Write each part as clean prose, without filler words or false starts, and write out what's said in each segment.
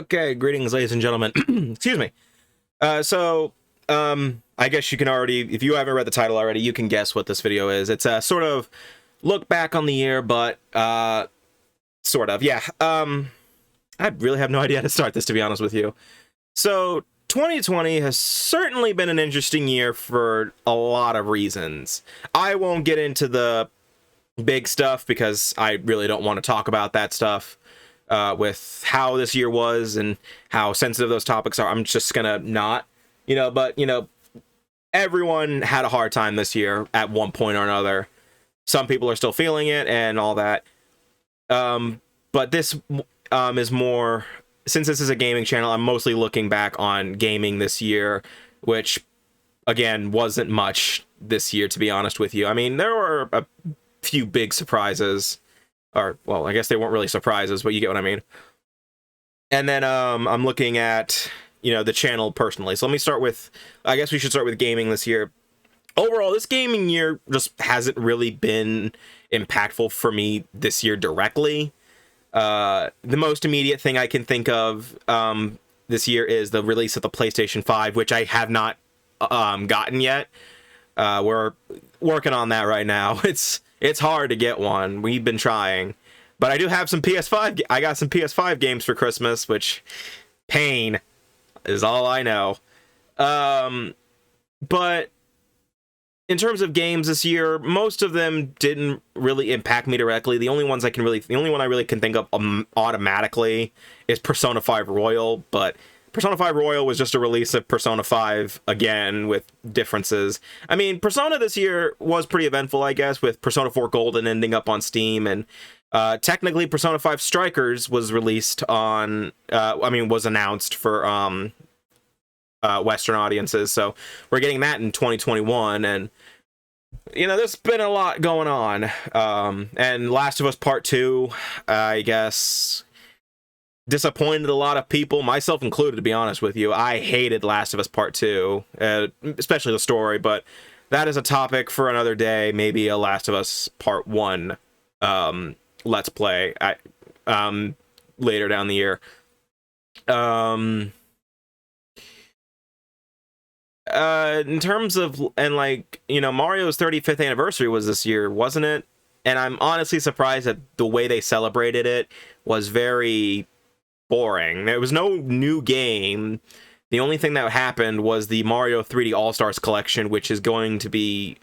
Okay, greetings, ladies and gentlemen. Excuse me. I guess you can already, if you haven't read the title already, you can guess what this video is. It's a sort of look back on the year, but sort of, yeah. I really have no idea how to start this, to be honest with you. So 2020 has certainly been an interesting year for a lot of reasons. I won't get into the big stuff because I really don't want to talk about that stuff. With how this year was and how sensitive those topics are, I'm just gonna not, but everyone had a hard time this year at one point or another. Some people are still feeling it and all that. But this is more, since this is a gaming channel, I'm mostly looking back on gaming this year, which again wasn't much this year, to be honest with you. I mean, there were a few big surprises. Or, well, I guess they weren't really surprises, but you get what I mean. And then I'm looking at, the channel personally. So let me start with, I guess we should start with gaming this year. Overall, this gaming year just hasn't really been impactful for me this year directly. The most immediate thing I can think of this year is the release of the PlayStation 5, which I have not gotten yet. We're working on that right now. It's hard to get one. We've been trying. But I do have some PS5. I got some PS5 games for Christmas, which pain is all I know. But in terms of games this year, most of them didn't really impact me directly. The only one I really can think of automatically is Persona 5 Royal, but Persona 5 Royal was just a release of Persona 5 again with differences. I mean, Persona this year was pretty eventful, I guess, with Persona 4 Golden ending up on Steam, and technically Persona 5 Strikers was released on, was announced for Western audiences, so we're getting that in 2021, and there's been a lot going on. And Last of Us Part 2, I guess, disappointed a lot of people, myself included, to be honest with you. I hated Last of Us Part 2, especially the story, but that is a topic for another day, maybe a Last of Us Part 1 Let's Play later down the year. In terms of, Mario's 35th anniversary was this year, wasn't it? And I'm honestly surprised that the way they celebrated it was very boring. There was no new game. The only thing that happened was the Mario 3D All-Stars collection, which is going to be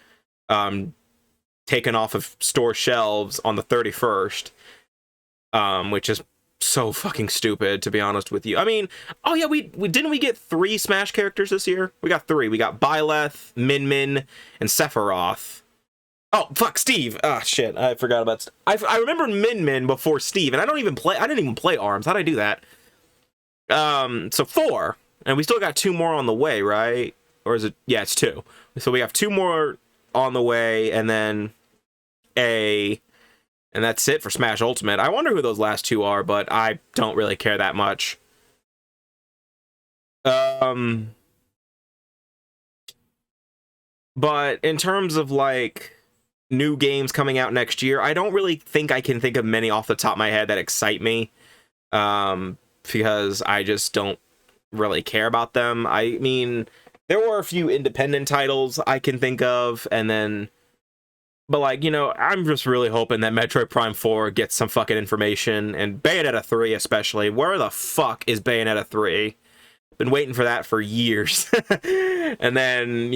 taken off of store shelves on the 31st, which is so fucking stupid, to be honest with you. I mean, oh yeah, we didn't we get 3 Smash characters this year? We got 3. We got Byleth, Min Min, and Sephiroth. Oh, fuck, Steve. Ah, shit, I forgot about... I remember Min Min before Steve, and I didn't even play ARMS. How'd I do that? So 4. And we still got 2 more on the way, right? Or is it... Yeah, it's 2. So we have 2 more on the way, and then and that's it for Smash Ultimate. I wonder who those last 2 are, but I don't really care that much. But in terms of, new games coming out next year, I don't really think I can think of many off the top of my head that excite me, because I just don't really care about them. I mean, there were a few independent titles I can think of, but I'm just really hoping that Metroid Prime 4 gets some fucking information, and Bayonetta 3 especially. Where the fuck is Bayonetta 3? Been waiting for that for years. And then,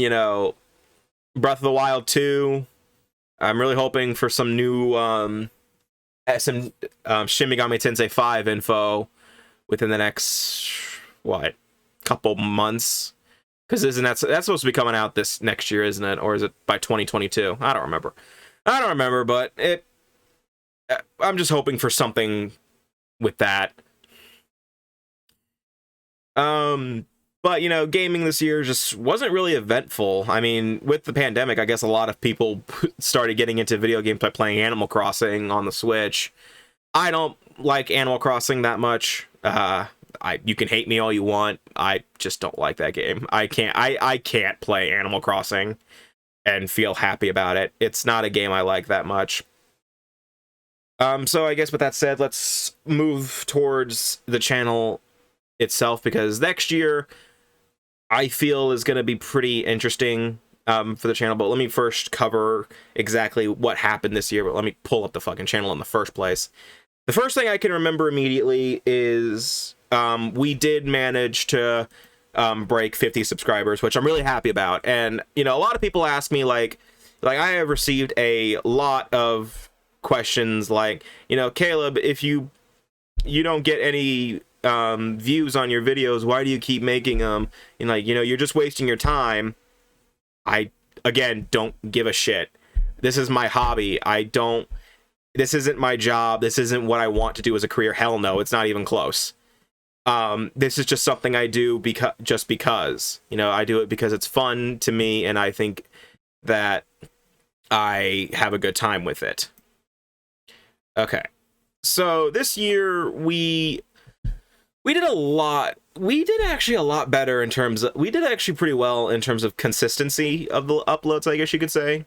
Breath of the Wild 2. I'm really hoping for some new Shin Megami Tensei 5 info within the next, couple months? Because that's supposed to be coming out this next year, isn't it? Or is it by 2022? I don't remember, but I'm just hoping for something with that. But, gaming this year just wasn't really eventful. I mean, with the pandemic, I guess a lot of people started getting into video games by playing Animal Crossing on the Switch. I don't like Animal Crossing that much. You can hate me all you want. I just don't like that game. I can't play Animal Crossing and feel happy about it. It's not a game I like that much. So I guess with that said, let's move towards the channel itself, because next year I feel is going to be pretty interesting for the channel. But let me first cover exactly what happened this year. But let me pull up the fucking channel in the first place. The first thing I can remember immediately is we did manage to break 50 subscribers, which I'm really happy about. And, you know, a lot of people ask me, like I have received a lot of questions like, you know, Caleb, if you don't get any views on your videos, why do you keep making them? And, like, you know, you're just wasting your time. I, again, don't give a shit. This is my hobby. This isn't my job. This isn't what I want to do as a career. Hell no, it's not even close. This is just something I do because, you know, I do it because it's fun to me, and I think that I have a good time with it. Okay. So this year we did a lot. We did actually a lot better in terms of, we did actually pretty well in terms of consistency of the uploads, I guess you could say.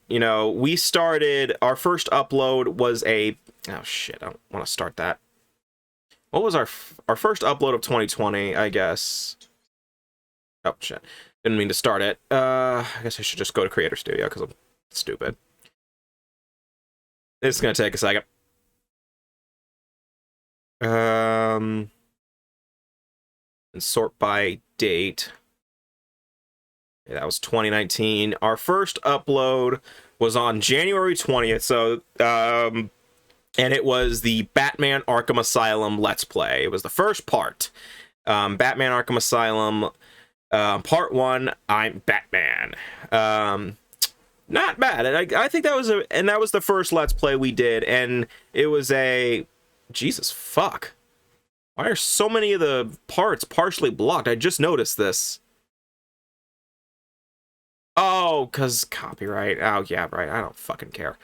You know, we started, our first upload was oh shit, I don't want to start that. What was our first upload of 2020, I guess? Oh shit, didn't mean to start it. I guess I should just go to Creator Studio because I'm stupid. It's gonna take a second. And sort by date. Yeah, that was 2019. Our first upload was on January 20th. So, and it was the Batman Arkham Asylum Let's Play. It was the first part. Batman Arkham Asylum, part 1. I'm Batman. Not bad. I think that was that was the first Let's Play we did, and it was a, Jesus fuck. Why are so many of the parts partially blocked? I just noticed this. Oh, because copyright. Oh, yeah, right. I don't fucking care.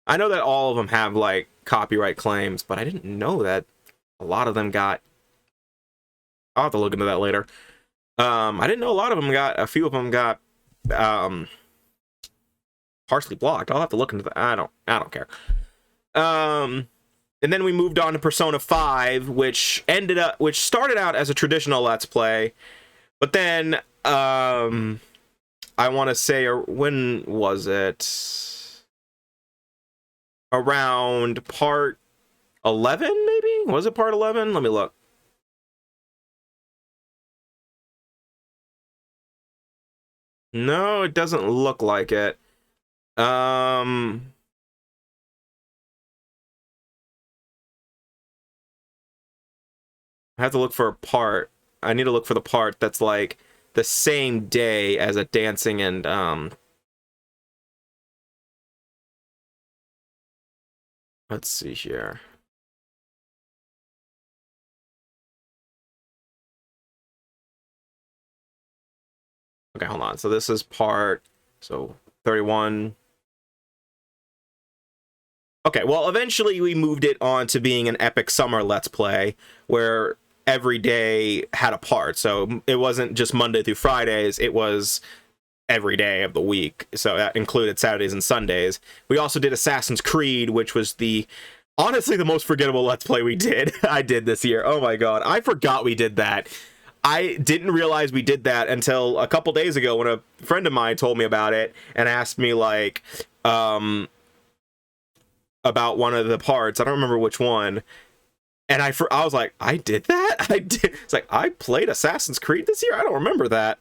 I know that all of them have, like, copyright claims, but I didn't know that a lot of them got... I'll have to look into that later. I didn't know a lot of them got... A few of them got, partially blocked. I'll have to look into that. I don't care. And then we moved on to Persona 5, which started out as a traditional Let's Play, but then, I want to say, when was it? Around part 11, maybe? Was it part 11? Let me look. No, it doesn't look like it. I have to look for a part. I need to look for the part that's like the same day as a dancing and let's see here. Okay, hold on. So this is part 31. Okay, well, eventually we moved it on to being an epic summer Let's Play where every day had a part. So it wasn't just Monday through Fridays, it was every day of the week. So that included Saturdays and Sundays. We also did Assassin's Creed, which was honestly the most forgettable Let's Play we did. I did this year. Oh my god, I forgot we did that. I didn't realize we did that until a couple days ago when a friend of mine told me about it and asked me, like, about one of the parts. I don't remember which one. And I was like, I did that? I did. It's like, I played Assassin's Creed this year? I don't remember that.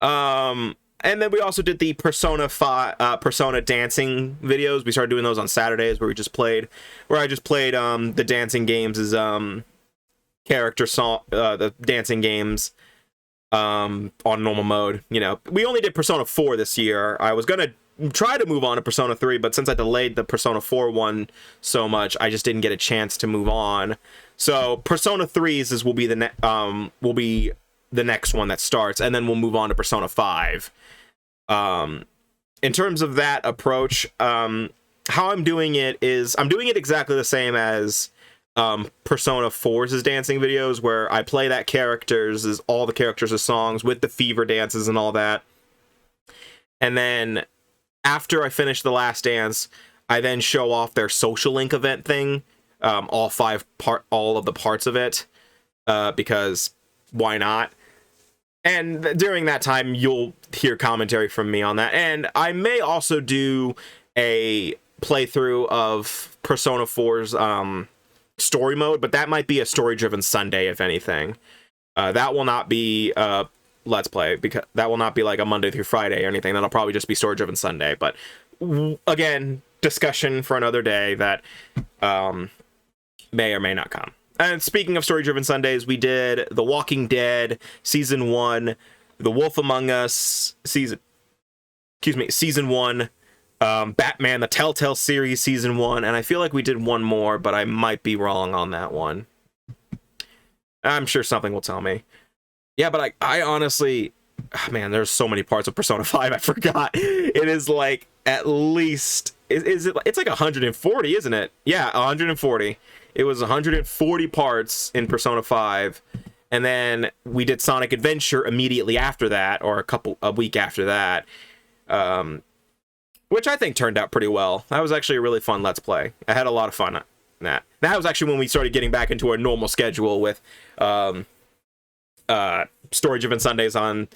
And then we also did the Persona dancing videos. We started doing those on Saturdays where I just played the dancing games as character song, the dancing games on normal mode. You know, we only did Persona 4 this year. I was gonna try to move on to Persona 3, but since I delayed the Persona 4 one so much, I just didn't get a chance to move on. So Persona 3's will be the next one that starts, and then we'll move on to Persona 5. In terms of that approach, how I'm doing it is I'm doing it exactly the same as Persona 4's dancing videos, where I play that all the characters' songs with the fever dances and all that. And then after I finish the last dance, I then show off their social link event thing, all of the parts of it, because why not? And during that time, you'll hear commentary from me on that. And I may also do a playthrough of Persona 4's story mode, but that might be a story-driven Sunday, if anything. That will not be Let's Play, because that will not be like a Monday through Friday or anything. That'll probably just be story-driven Sunday. But again, discussion for another day that may or may not come. And speaking of story-driven Sundays, we did The Walking Dead Season 1, The Wolf Among Us Season 1, Batman The Telltale Series Season 1, and I feel like we did one more, but I might be wrong on that one. I'm sure something will tell me. Yeah, but I honestly... man, there's so many parts of Persona 5, I forgot. It is like at least... Is it? It's like 140, isn't it? Yeah, 140. It was 140 parts in Persona 5, and then we did Sonic Adventure immediately after that, or a week after that, which I think turned out pretty well. That was actually a really fun Let's Play. I had a lot of fun on that. That was actually when we started getting back into our normal schedule with story-driven Sundays on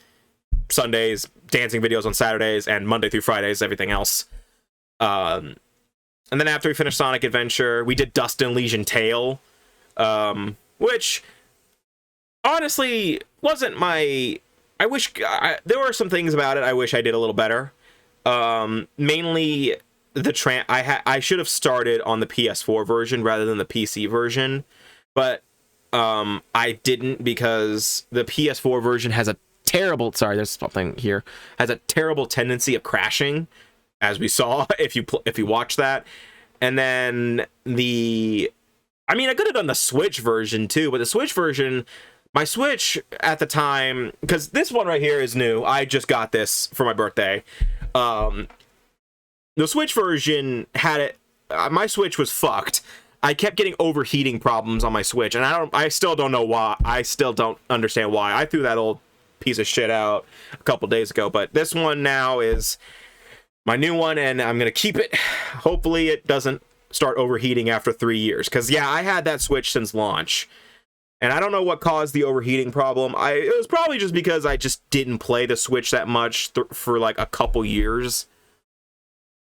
Sundays, dancing videos on Saturdays, and Monday through Fridays, everything else. And then after we finished Sonic Adventure, we did Dust and Elysian Tale, which honestly wasn't my... there were some things about it I wish I did a little better. Mainly the I should have started on the PS4 version rather than the PC version, but I didn't, because the PS4 version has a terrible... Sorry, there's something here. Has a terrible tendency of crashing, as we saw if you watch that. And then I mean, I could have done the Switch version too, but the Switch version, my Switch at the time, because this one right here is new. I just got this for my birthday. The Switch version had it. My Switch was fucked. I kept getting overheating problems on my Switch, and I still don't know why. I still don't understand why. I threw that old piece of shit out a couple days ago, but this one now is my new one, and I'm gonna keep it. Hopefully it doesn't start overheating after 3 years, because yeah, I had that Switch since launch, and I don't know what caused the overheating problem. It was probably just because I just didn't play the Switch that much for like a couple years.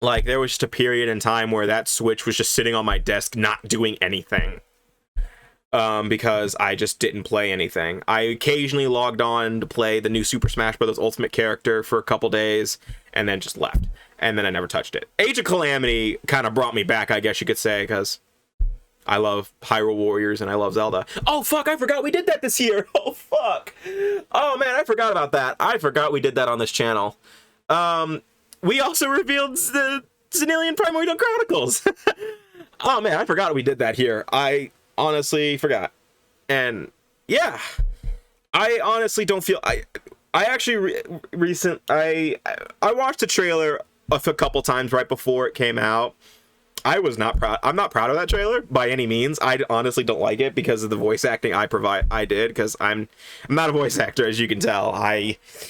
Like, there was just a period in time where that Switch was just sitting on my desk not doing anything, because I just didn't play anything. I occasionally logged on to play the new Super Smash Bros. Ultimate character for a couple days, and then just left. And then I never touched it. Age of Calamity kind of brought me back, I guess you could say, because I love Hyrule Warriors and I love Zelda. Oh, fuck, I forgot we did that this year. Oh, fuck. Oh, man, I forgot about that. I forgot we did that on this channel. We also revealed the Xenilian Primordial Chronicles. Oh, man, I forgot we did that here. I honestly forgot. And, yeah. I honestly don't feel... I actually I watched the trailer a couple times right before it came out. I was not proud. I'm not proud of that trailer by any means. I honestly don't like it because of the voice acting I did, because I'm not a voice actor, as you can tell.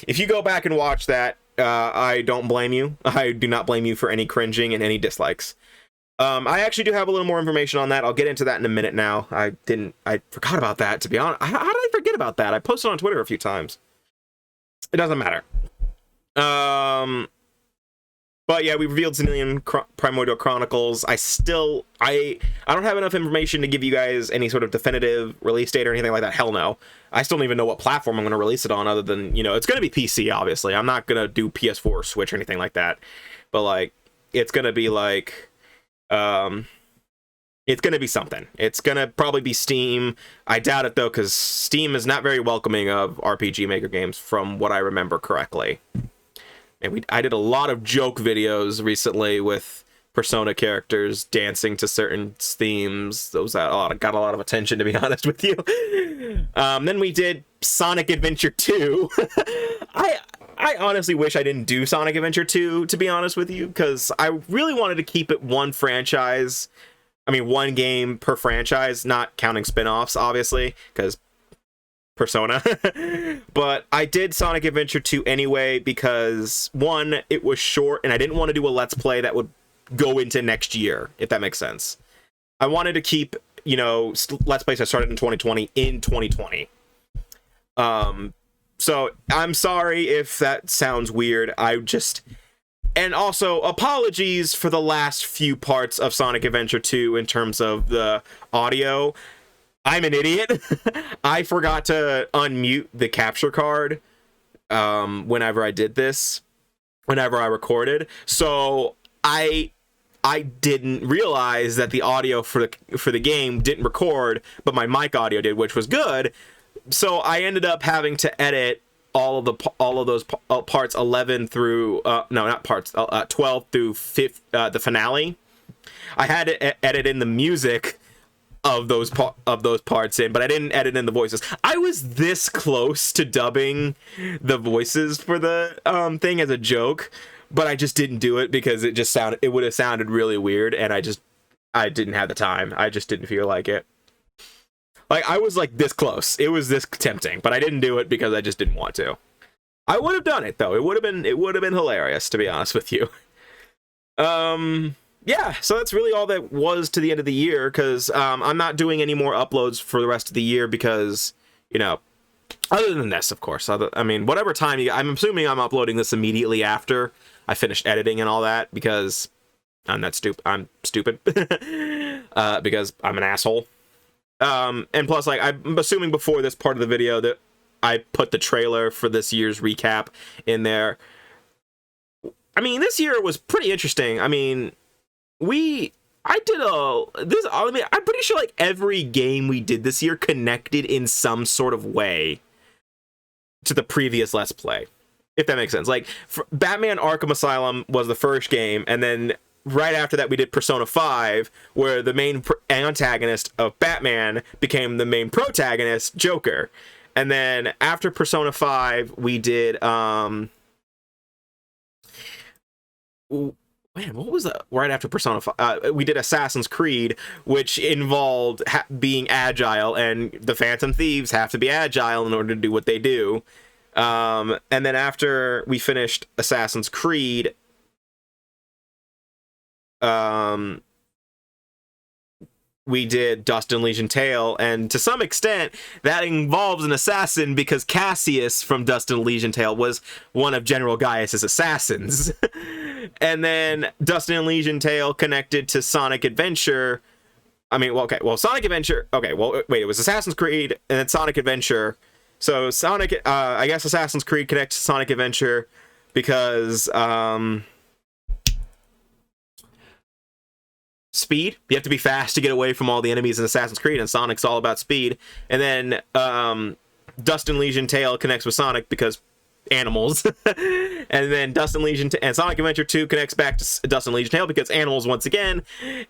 If you go back and watch that, I don't blame you. I do not blame you for any cringing and any dislikes. I actually do have a little more information on that. I'll get into that in a minute now. I forgot about that, to be honest. How did I forget about that? I posted on Twitter a few times. It doesn't matter. But yeah, we revealed Xenilian Primordial Chronicles. I don't have enough information to give you guys any sort of definitive release date or anything like that. Hell no. I still don't even know what platform I'm going to release it on, other than, it's going to be PC, obviously. I'm not going to do PS4 or Switch or anything like that. But, like, it's going to be, like, it's going to be something. It's going to probably be Steam. I doubt it, though, because Steam is not very welcoming of RPG Maker games, from what I remember correctly. And I did a lot of joke videos recently with Persona characters dancing to certain themes. Those got a lot of attention, to be honest with you. Then we did Sonic Adventure 2. I honestly wish I didn't do Sonic Adventure 2, to be honest with you, because I really wanted to keep it one game per franchise, not counting spin-offs, obviously, because Persona. But I did Sonic Adventure 2 anyway because, one, it was short, and I didn't want to do a Let's Play that would go into next year, if that makes sense. I wanted to keep, you know, Let's Plays I started in 2020 in 2020. So I'm sorry if that sounds weird. And also apologies for the last few parts of Sonic Adventure 2 in terms of the audio. I'm an idiot. I forgot to unmute the capture card whenever I did this, whenever I recorded. So I didn't realize that the audio for the game didn't record, but my mic audio did, which was good. So I ended up having to edit all of those parts 11 through no, not parts 12 through the finale. I had to edit in the music of those parts in, but I didn't edit in the voices. I was this close to dubbing the voices for the thing as a joke, but I just didn't do it because it would have sounded really weird, and I didn't have the time. I just didn't feel like it. Like, I was like this close. It was this tempting, but I didn't do it because I just didn't want to. I would have done it though. It would have been hilarious, to be honest with you. Yeah, so that's really all that was to the end of the year, because I'm not doing any more uploads for the rest of the year because, you know, other than this, of course. I mean, whatever time I'm assuming I'm uploading this immediately after I finished editing and all that, because I'm stupid because I'm an asshole. And plus, like, I'm assuming before this part of the video that I put the trailer for this year's recap in there. I mean, this year was pretty interesting. I mean, I'm pretty sure like every game we did this year connected in some sort of way to the previous Let's Play, if that makes sense. Like, Batman Arkham Asylum was the first game, and then right after that we did Persona 5, where the main antagonist of Batman became the main protagonist, Joker. And then after Persona 5 we did what was that? Right after Persona 5, we did Assassin's Creed, which involved being agile, and the Phantom Thieves have to be agile in order to do what they do. And then after we finished Assassin's Creed, we did Dust and Legion Tale, and to some extent that involves an assassin because Cassius from Dust and Legion Tale was one of General Gaius's assassins. And then Dust and Legion Tale connected to Sonic Adventure. I mean, Sonic Adventure. Okay, well, wait, it was Assassin's Creed and then Sonic Adventure. So I guess Assassin's Creed connects to Sonic Adventure because speed. You have to be fast to get away from all the enemies in Assassin's Creed, and Sonic's all about speed. And then Dust and Legion Tale connects with Sonic because animals. And then Dust and Legion and Sonic Adventure 2 connects back to Dust and Legion Tale because animals once again.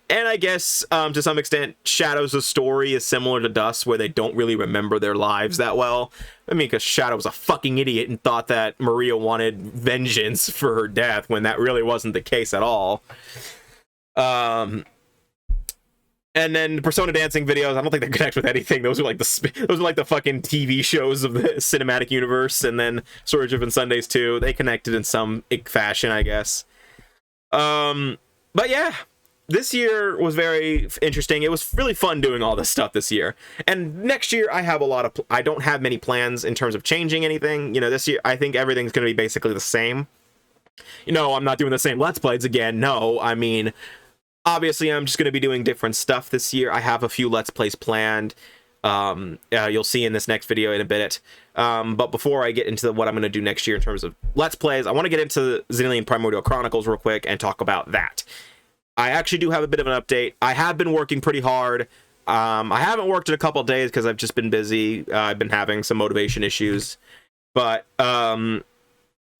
And I guess to some extent Shadow's story is similar to Dust, where they don't really remember their lives that well. I mean, because Shadow was a fucking idiot and thought that Maria wanted vengeance for her death when that really wasn't the case at all. And then the Persona dancing videos, I don't think they connect with anything. Those are like the fucking TV shows of the cinematic universe. And then Sword Driven Sundays too. They connected in some fashion, I guess. But yeah, this year was very interesting. It was really fun doing all this stuff this year. And next year I don't have many plans in terms of changing anything. You know, this year I think everything's going to be basically the same. You know, I'm not doing the same Let's Plays again. No, I mean, obviously, I'm just going to be doing different stuff this year. I have a few Let's Plays planned. You'll see in this next video in a bit. But before I get into what I'm going to do next year in terms of Let's Plays, I want to get into Xenoblade Primordial Chronicles real quick and talk about that. I actually do have a bit of an update. I have been working pretty hard. I haven't worked in a couple of days because I've just been busy. I've been having some motivation issues. But I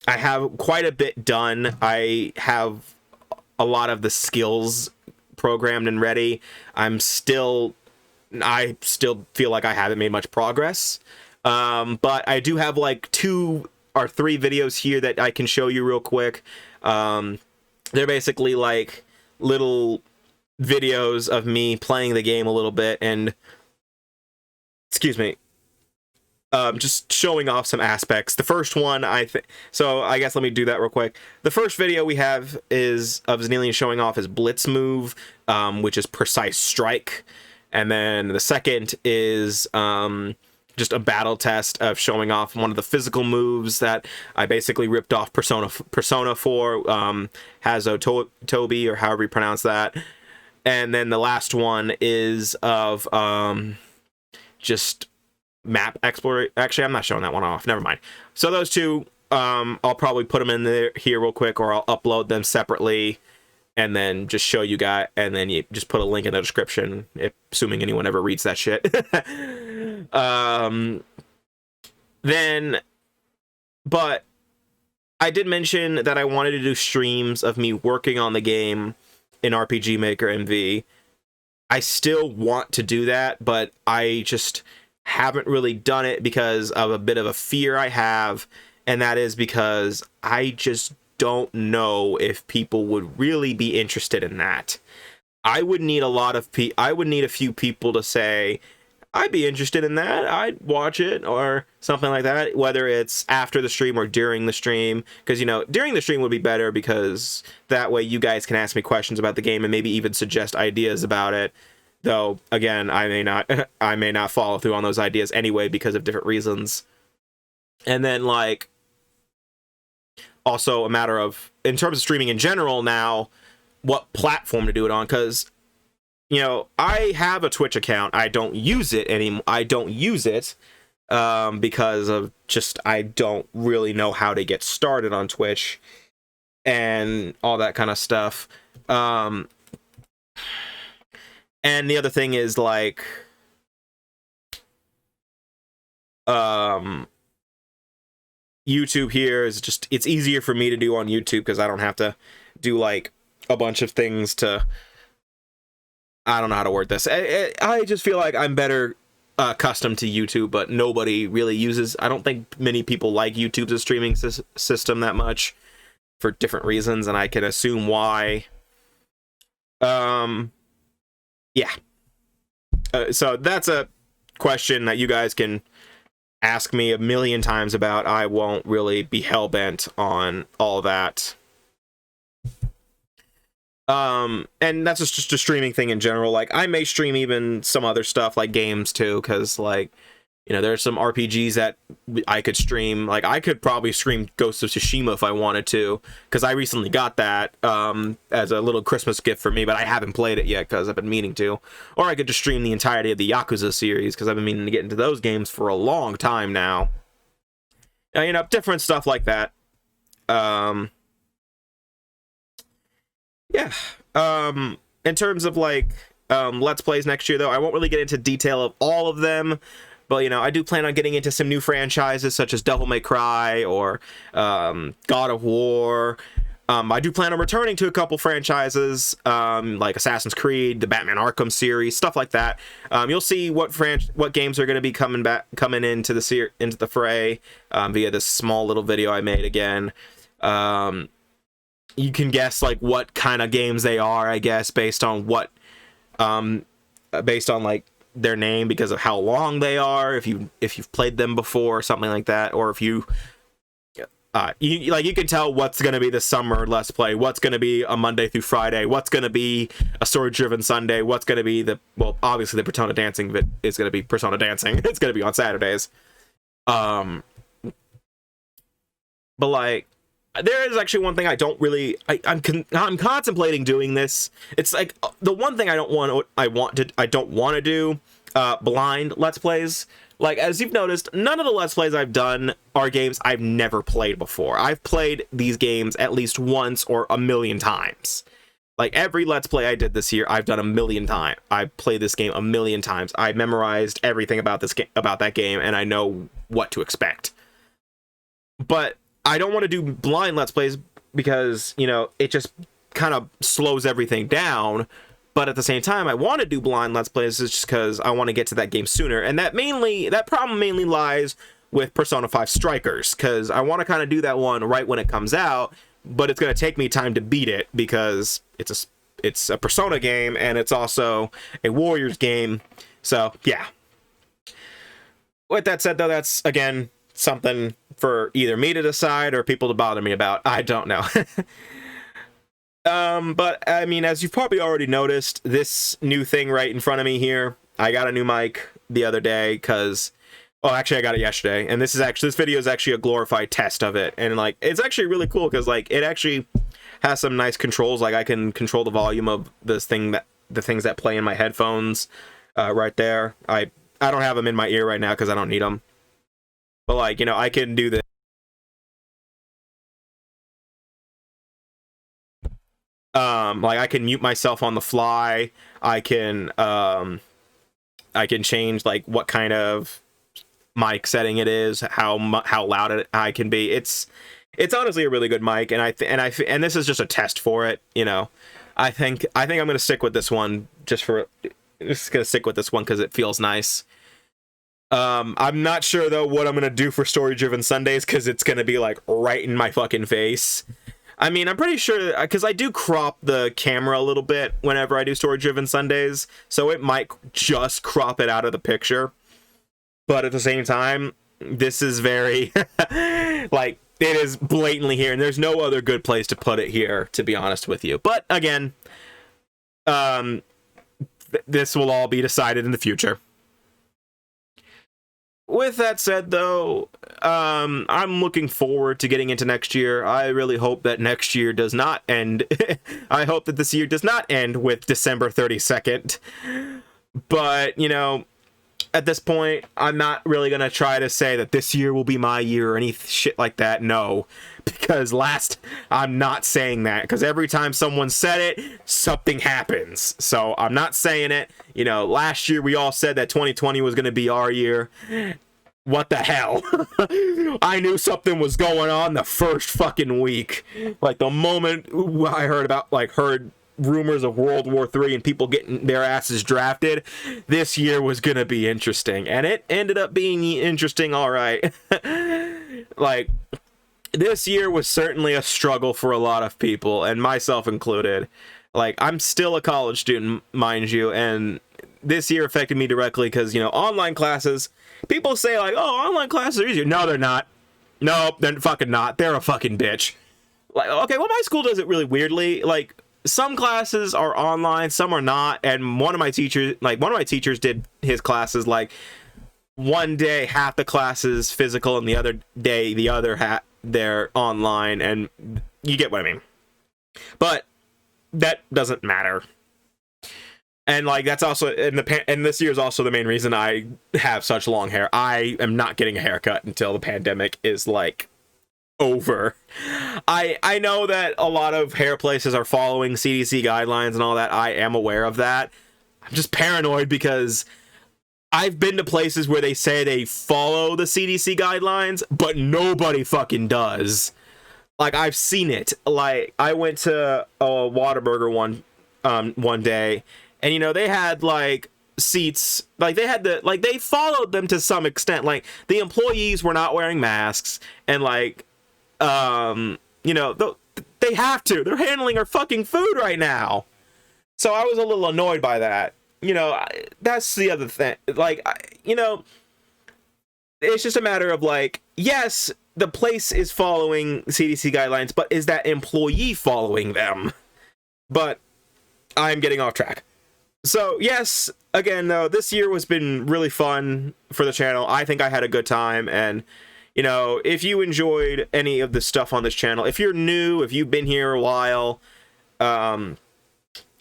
have quite a bit done. I have a lot of the skills programmed and ready. I still feel like I haven't made much progress. But I do have like 2 or 3 videos here that I can show you real quick. They're basically like little videos of me playing the game a little bit and, excuse me, just showing off some aspects. The first one, so I guess let me do that real quick. The first video we have is of Xenilian showing off his blitz move, which is precise strike. And then the second is just a battle test of showing off one of the physical moves that I basically ripped off Persona for, Hazo Tobi, or however you pronounce that. And then the last one is of just map exploration. Actually, I'm not showing that one off. Never mind. So those two, I'll probably put them in there here real quick, or I'll upload them separately and then just show you guys, and then you just put a link in the description, assuming anyone ever reads that shit. But I did mention that I wanted to do streams of me working on the game in RPG Maker MV. I still want to do that, but I just haven't really done it because of a bit of a fear I have, and that is because I just don't know if people would really be interested in that. I would need a few people to say, I'd be interested in that, I'd watch it, or something like that, whether it's after the stream or during the stream, because, you know, during the stream would be better, because that way you guys can ask me questions about the game and maybe even suggest ideas about it. Though, again, I may not follow through on those ideas anyway because of different reasons. And then, like, also a matter of, in terms of streaming in general now, what platform to do it on, because, you know, I have a Twitch account. I don't use it anymore. I don't use it because of just, I don't really know how to get started on Twitch and all that kind of stuff. And the other thing is, like, YouTube here is just, it's easier for me to do on YouTube because I don't have to do, like, a bunch of things to, I don't know how to word this. I just feel like I'm better accustomed to YouTube, but nobody really uses, I don't think many people like YouTube as a streaming system that much for different reasons, and I can assume why. Yeah. So that's a question that you guys can ask me a million times about. I won't really be hell-bent on all that. And that's just a streaming thing in general. Like, I may stream even some other stuff, like games too, because, like, you know, there's some RPGs that I could stream. Like, I could probably stream Ghost of Tsushima if I wanted to, because I recently got that as a little Christmas gift for me, but I haven't played it yet because I've been meaning to. Or I could just stream the entirety of the Yakuza series, because I've been meaning to get into those games for a long time now. You know, different stuff like that. Yeah. In terms of, like, Let's Plays next year, though, I won't really get into detail of all of them. But, you know, I do plan on getting into some new franchises, such as Devil May Cry or God of War. I do plan on returning to a couple franchises, like Assassin's Creed, the Batman Arkham series, stuff like that. You'll see what games are going to be coming into the fray via this small little video I made again. You can guess, like, what kind of games they are, I guess, based on like their name, because of how long they are, if you've played them before or something like that, or if you can tell what's going to be the summer Let's Play, what's going to be a Monday through Friday, what's going to be a story-driven Sunday, what's going to be obviously the Persona Dancing bit is going to be Persona Dancing. It's going to be on Saturdays. But, like, there is actually one thing I don't really, I'm contemplating doing this. It's like the one thing I don't want to do, blind Let's Plays. Like, as you've noticed, none of the Let's Plays I've done are games I've never played before. I've played these games at least once or a million times. Like, every Let's Play I did this year, I've done a million times. I played this game a million times. I memorized everything about that game, and I know what to expect. But I don't want to do blind Let's Plays because, you know, it just kind of slows everything down. But at the same time, I want to do blind Let's Plays just because I want to get to that game sooner. And that problem mainly lies with Persona 5 Strikers, because I want to kind of do that one right when it comes out, but it's going to take me time to beat it because it's a Persona game and it's also a Warriors game. So, yeah. With that said, though, that's, again, something for either me to decide or people to bother me about. I don't know. But, I mean, as you've probably already noticed, this new thing right in front of me here, I got a new mic the other day, because... Oh, actually, I got it yesterday, and this video is actually a glorified test of it, and, like, it's actually really cool, because, like, it actually has some nice controls. Like, I can control the volume of the things that play in my headphones, right there. I don't have them in my ear right now, because I don't need them. But, like, you know, I can do this. Like, I can mute myself on the fly. I can change, like, what kind of mic setting it is, how loud I can be. It's honestly a really good mic, and and this is just a test for it, you know. I think I'm gonna stick with this one because it feels nice. I'm not sure though what I'm gonna do for story driven Sundays, because it's gonna be like right in my fucking face. I mean, I'm pretty sure, because I do crop the camera a little bit whenever I do story driven Sundays, so it might just crop it out of the picture. But at the same time, this is very, like, it is blatantly here, and there's no other good place to put it here, to be honest with you. But, again, this will all be decided in the future. With that said, though, I'm looking forward to getting into next year. I really hope that next year does not end. I hope that this year does not end with December 32nd. But, you know... At this point, I'm not really going to try to say that this year will be my year or any shit like that. No, because I'm not saying that, because every time someone said it, something happens. So I'm not saying it. You know, last year we all said that 2020 was going to be our year. What the hell? I knew something was going on the first fucking week. Like, the moment I heard rumors of World War III and people getting their asses drafted, this year was gonna be interesting, and it ended up being interesting, all right. Like, this year was certainly a struggle for a lot of people, and myself included. Like, I'm still a college student, mind you, and this year affected me directly because, you know, online classes, people say, like, oh, online classes are easier. No, they're not. No, they're fucking not. They're a fucking bitch. Like, okay, well, my school does it really weirdly. Like, some classes are online, some are not, and one of my teachers did his classes, like, one day half the class is physical and the other day the other half they're online, and you get what I mean. But that doesn't matter. And, like, that's also, and this year is also the main reason I have such long hair. I am not getting a haircut until the pandemic is, like, over. I know that a lot of hair places are following CDC guidelines and all that. I am aware of that. I'm just paranoid because I've been to places where they say they follow the CDC guidelines, but nobody fucking does. Like, I've seen it. Like, I went to a Whataburger one day, and, you know, they had, like, seats, like, they followed them to some extent. Like, the employees were not wearing masks, and, like, you know, they have to. They're handling our fucking food right now. So I was a little annoyed by that. You know, that's the other thing. Like, you know, it's just a matter of, like, yes, the place is following CDC guidelines, but is that employee following them? But I'm getting off track. So, yes, again, though, this year has been really fun for the channel. I think I had a good time, and, you know, if you enjoyed any of the stuff on this channel, if you're new, if you've been here a while,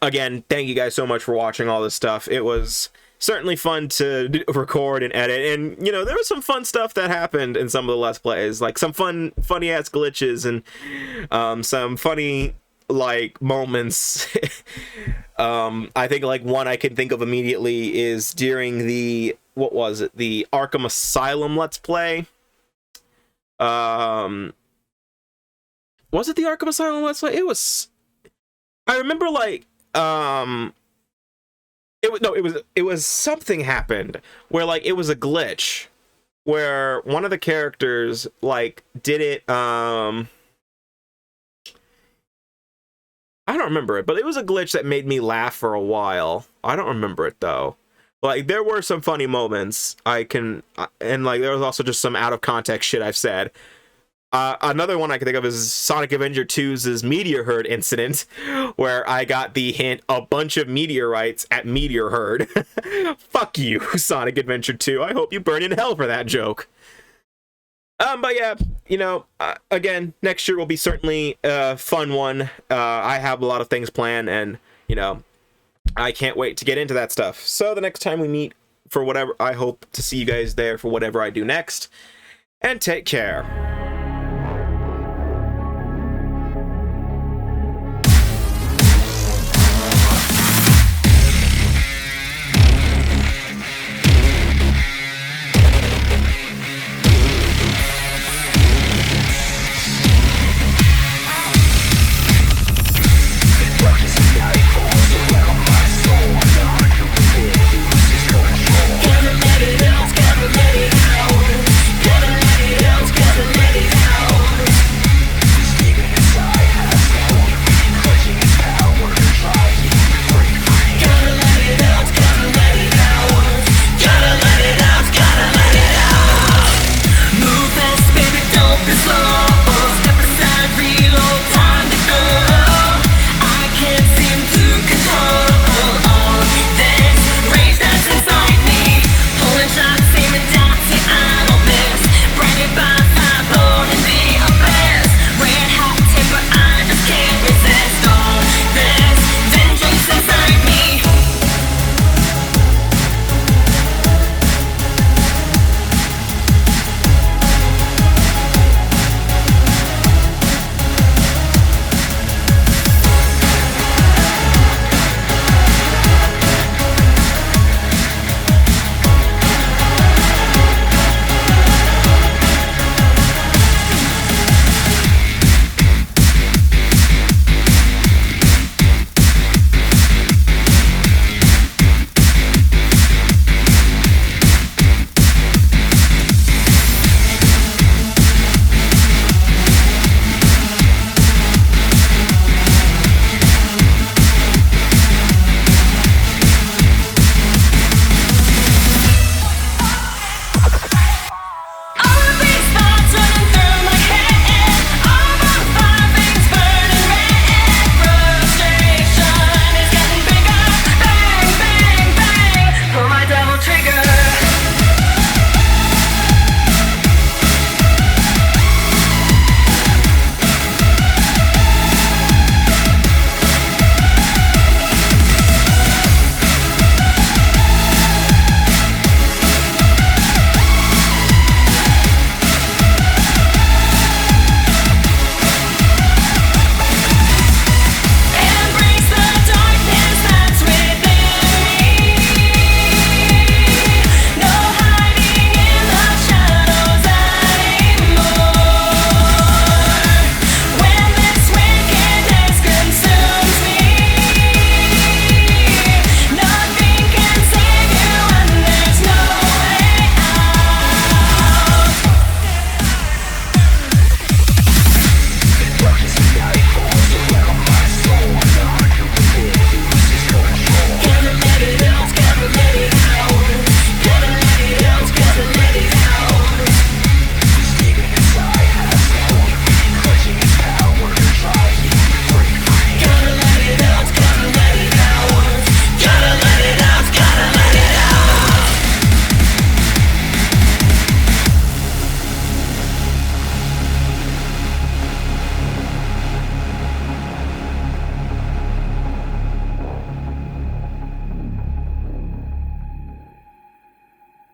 again, thank you guys so much for watching all this stuff. It was certainly fun to record and edit, and, you know, there was some fun stuff that happened in some of the Let's Plays, like some funny-ass glitches, and some funny, like, moments. I think, like, one I can think of immediately is during the, what was it, the Arkham Asylum Let's Play. Was it the Arkham Asylum Let's Play? It was, I remember, like, it was something happened where, like, it was a glitch where one of the characters, like, did it, I don't remember it, but it was a glitch that made me laugh for a while. I don't remember it, though. Like, there were some funny moments and like there was also just some out of context shit I've said. Another one I can think of is Sonic Avenger 2's Meteor Herd incident, where I got the hint a bunch of meteorites at Meteor Herd. Fuck you, Sonic Adventure 2. I hope you burn in hell for that joke. But yeah, you know, again, next year will be certainly a fun one. I have a lot of things planned, and, you know, I can't wait to get into that stuff. So the next time we meet for whatever, I hope to see you guys there for whatever I do next. And take care.